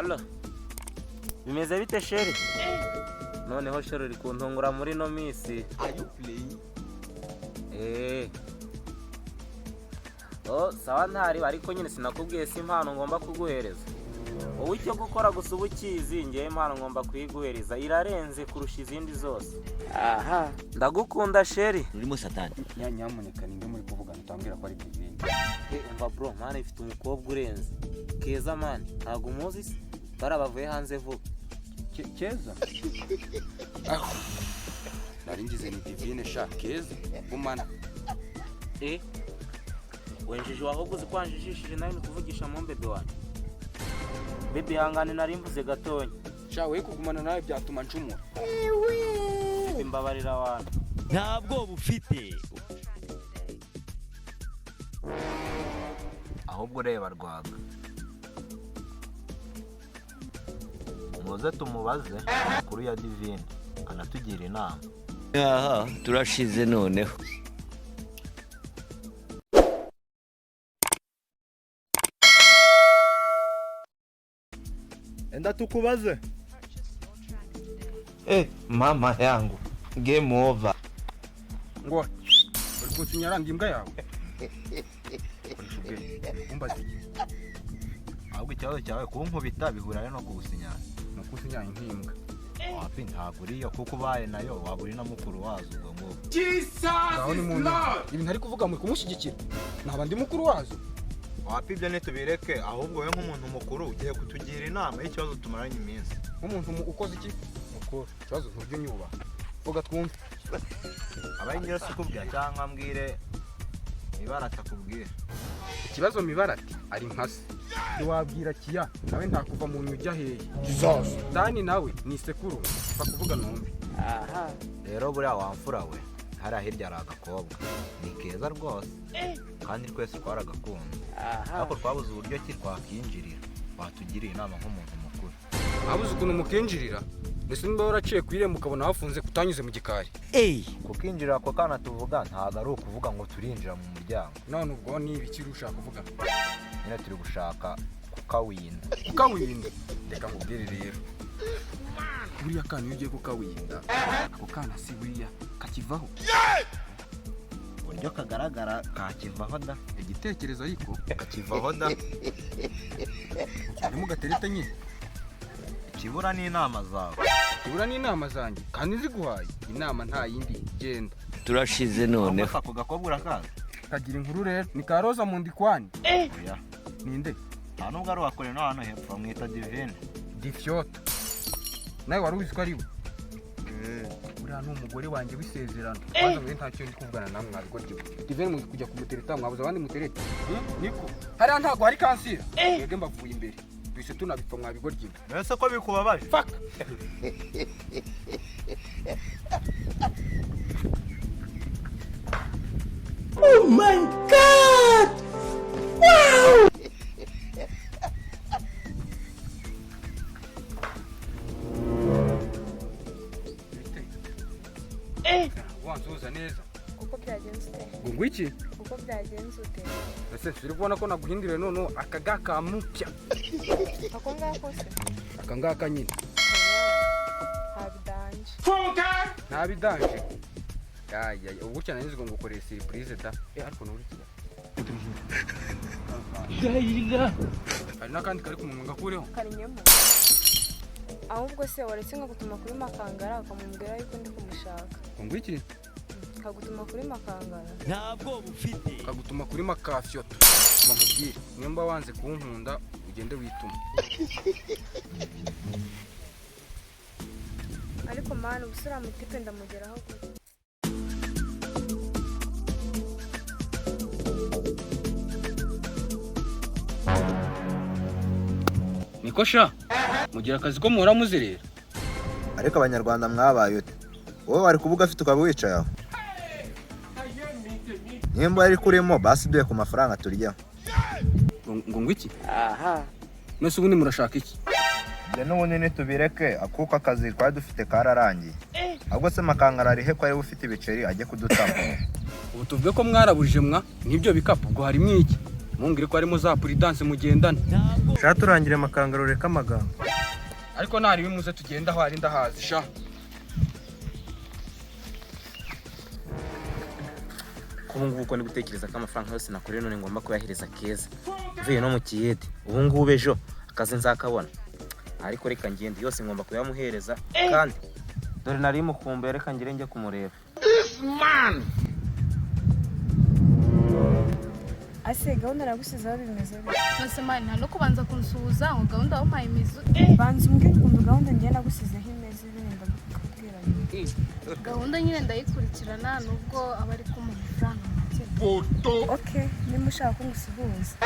Allo. Bimeze bite sheri? Noneho sheri uri kuntungura muri no misi. Are you playing? Sawa ntari ariko nyine sinakubwiye si impano ngomba kuguhereza. Wowe icyo gukora gusa ubukizi ngiye impano ngomba kuyiguhereza irarenze kurusha izindi zose. Aha, ndagukunda sheri. Urimo satani. Nyamuneka ninde muri kuvuga ntambwira ko ari divine. Umva bro, man ifite umukobwa urenze. Keza man, ntago umuzi se. Barabavuye hanze vuba. Keza? Nari ngize ni divine sha Keza. Umana. Wenjije wahoguze kwanjishishije nawe kuvugisha mu bebe wanjye. Bebe hangane nari mvuze gatonya. Sha we kugumana nawe byatuma ncumura. Bebe mbabarira wanjye. Ntabwo bufite. Ahubwo reba rwaga. Muze tumubaze kuri ya divine anatugira inama. Aha, turashize noneho. Enda tukubaze. Mama yangu. Game over. Ngo uri kunsinyaranga imbwa yawe. Umbaze. Ahubwo ikibazo cyawe kunkubita bihuranye no kugusinyana. No kusinyanya nk'imbwa. Wapi ntabwo uriyo kuko ubaye nayo waba uri na mukuru wazo ubwo ngo. Ngaho ni muntu. Ibi ntari kuvuga muri kumushyigikira. Naba ndi mukuru wazo. Wapi ibyo ntitubireke ahubwo we nk'umuntu mukuru ugiye kutugira inama y'ikibazo tumaranye iminsi. Nk'umuntu ukoze iki? Mukuru. Ikibazo nturyo nyuba. Vuga twumve. Abaye ngiye sikubwira cyangwa mbwire Mibara atakubwira. Ikibazo Mibara ati ari nkase. Ntiwabwira kiya nawe ntakuva mu nyujya hehe. Zose. Dani nawe ni sekuru. Bakuvuga numve. Aha. Rero buriya wamfura we hari ahirya ari agakobwa. Ni keza rwose. Kandi twese twaragakunda. Ariko twabuze uburyo ki twakinjirira. Watugiriye inama nk'umuntu mukuru. Abuze ukuntu mukinjirira. Mbese niba waraciye ku irembo ukabona hafunze kutanyuze mu gikari. Kukinjirira ako kana tuvuga ntago ari ukuvuga ngo turinjira mu muryango. None ubwo ni ibiki ushaka kuvuga? Nyine turi gushaka kukawinda. Kukawinda? Reka nkubwire rero. Buriya kana iyo ugiye kukawinda, ako kana si buriya kakivaho. Uburyo kagaragara kakivaho da. Igitekerezo ariko kakivaho da. Harimo gatereta nyine. Kibura n'inama zawe. Kibura n'inama zanjye kandi ziguhaye inama nta yindi genda. Turashize noneho. Ako gakobwa urakaza. Kagira inkuru rero ni ka Roza mu ndikwani. Oya. Ninde? Nta nubwo ari wakore no hano hepfo mwita Divine. Difyoto. Nawe wari uzi ko ari we? Uriya ni umugore wanjye w'isezerano. Kwanza mwe ntacyo ndi kuvugana namwe mwabigoryo. Divine mu kujya kumutereta mwabuze abandi mutereta. Niko. Hariya ntago hari kansira. Yege mbavuye imbere. Bise tunabipfa mwabigoryo. Mbese ko bikubabaje? Fuck. Oh my god! Wow! Wanzuza neza. Uko byagenze ute? Ngo iki? Uko byagenze ute? Ese turi kubona ko naguhinduriye none akagaka mupya. Ako ngako se? Akangaka nyine. Habidanje. Ntabidanje. Ya, ubu cyane niziko ngo ukore surprise da. Ariko nuri kiga. Hari nakandi kari kumunwa ngakureho. Karinyemo. Ahubwo se waretse nko gutuma kuri Makangara akamubwira yuko ndi kumushaka. Ngo iki? Kagutuma kuri Makangara. Ntabwo bufite. Kagutuma kuri Makafyoto. Bamubwire nimba wanze kunkunda ugende wituma. Ariko mana ubusura mutipe ndamugeraho gute? Niko sha. Mugira akazi ko muhora muzerera. Ariko abanyarwanda mwabaye ute? Wowe wari kuvuga afite ukaba wicaye aho. Nimba ari kurimo basi duye ku mafaranga turya. Ngo iki? Aha. Nose ubundi murashaka iki? Je n'ubundi nitubireke akuka akazi twari dufite kararangiye. Ahubwo se Makangara ari he ko ari ufite ibiceri ajye kudutamo. Ubu tuvuge ko mwarabuje mwa nibyo bikapu ubwo harimo iki? mumbwire ko harimo za prudence mugendana. Sha turangire amakangaro reka amagambo. Ariko nari bimuze tugenda aho ari ndahazi sha. ubu ngubu uko ndi gutekereza ko amafaranga yose nakoreye none ngomba kuyahereza Keza mvuye no mu kiyede. Ubu ngubu ejo akazi nzakabona, ariko reka ngende yose ngomba kuyamuhereza kandi dore nari mukumbuye, reka ngire njye kumureba. ase gahunda nagusizeho bimeze bite? Nose mani nta no kubanza kunsuhuza ngo gahunda wampaye imizu. Banza umbwire ukuntu gahunda ngiye nagusizeho imeze benda kukubwira. Gahunda nyine ndayikurikirana nubwo aba ari kumuha amafaranga make. Okay, nimba ushaka ko ngusuhuza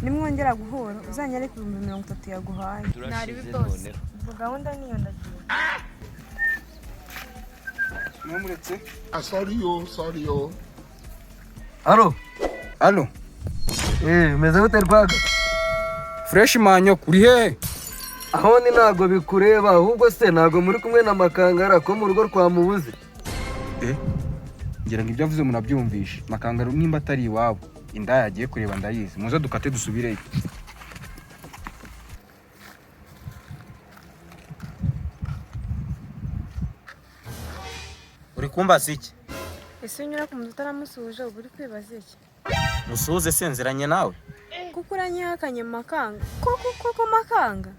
nimwongera guhura uzanyereka 30 yaguhaye. Nari bidose. Ubwo gahunda niyo ndagiye. Mwamuretse? Sorry yo. Allo. Meze gute rwaga? Fresh manyo kuri he? Aho ni ntago bikureba, ahubwo se ntago muri kumwe na Makangara ko mu rugo rwamubuze. Ngira ngo ibyo avuze munabyumvishe. Makangara nimba atari iwabo, inda yagiye kureba ndayizi. Muze dukate dusubireyo. Uri kumbaza iki? Ese unyura ku muntu utaramusuhuje ubu uri kwibaza iki? Musuhuze senzeranye nawe? Kuko uranyihakanye Makanga. Koko Makanga?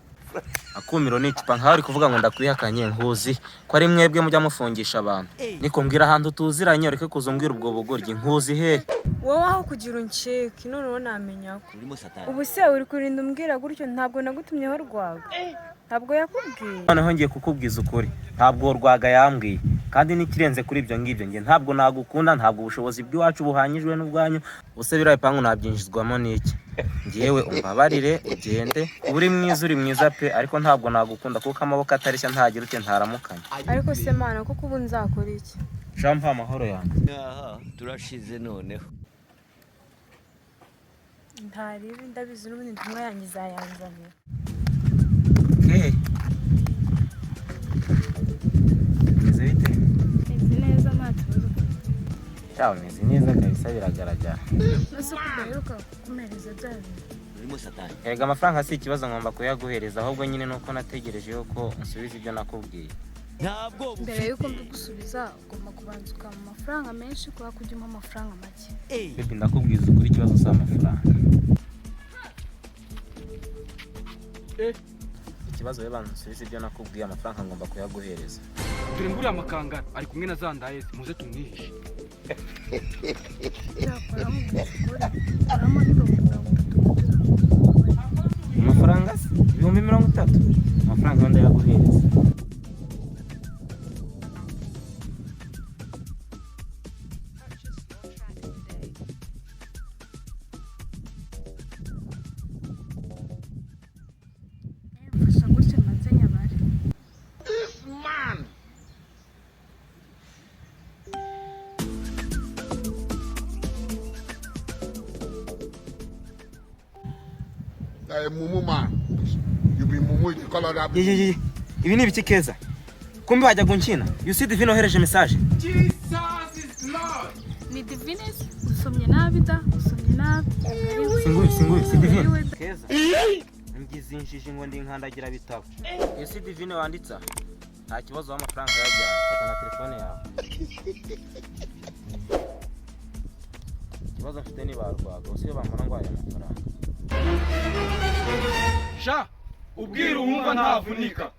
Akumiro ni icupa nkaho ari kuvuga ngo ndakwihakanye nkuzi ko ari mwebwe mujya mufungisha abantu. Niko mbwira ahantu tuziranye reke kuzumbwira ubwo bugoryi nkuzi he. Wowe aho kugira unceke none uwo namenya ko. Ubu se uri kurinda umbwira gutyo ntabwo nagutumyeho rwaga. Ntabwo yakubwiye. Noneho ngiye kukubwiza ukuri. Ntabwo rwaga yambwiye. Kandi nikirenze kuri ibyo ngibyo nge ntabwo nagukunda, ntabwo ubushobozi bw'iwacu buhanyijwe n'ubwanyu. Use biraye pangu nabyinjizwamo n'iki? Ngiyewe umbabarire ugende. Uri mwiza pe, ariko ntabwo nagukunda kuko amaboko atarishya ntagira ute ntaramukanye. Ariko se mana kuko ubu nzakora iki? Shampa amahoro yanjye. Aha turashize noneho. Ntaribi ndabizi n'ubundi ntumwa yanjye izayanzanira. Meze bite? Izi neza nta kibazo. Ciao, meze neza kabisa biragaragara. Nose kudaheruka kumereza bya bintu. Urimo satani. Erega amafaranga si ikibazo ngomba kuyaguhereza, ahubwo nyine nuko nategereje yuko unsubiza ibyo nakubwiye. Ntabwo Mbere yuko mbigusubiza ugomba kubanza ukampa amafaranga menshi kuba kujya umpa amafaranga make. Baby ndakubwiza ukuri ikibazo si amafaranga. Ikibazo rero bansubiza ibyo nakubwiye, amafaranga ngomba kuyaguhereza. Dore mburiya Makangara ari kumwe na Zandayezi muze tumwihishe. Yakora mu gukora. Aramo n'ibihumbi 30. Amafaranga se 30. Amafaranga wenda yaguhereza. Mfasha gutya maze nyabare. Mumu man. You be Mumu, you call her that. Ibi ni ibiki Keza? Kumbe wajya gunkina? You see Divine ohereje message. Ni Divines usomye nabi da, usomye nabi. Singuye, si Divine. Keza. Ngize injiji ngo ndi nkandagira bitabo. You see Divine wanditsa? Nta kibazo w'amafaranga yajyana, fata na telefone yawe. Ikibazo mfite ni barwaga, usiye bambona ngo aya mafaranga. Sha, ubwira uwumva ntavunika.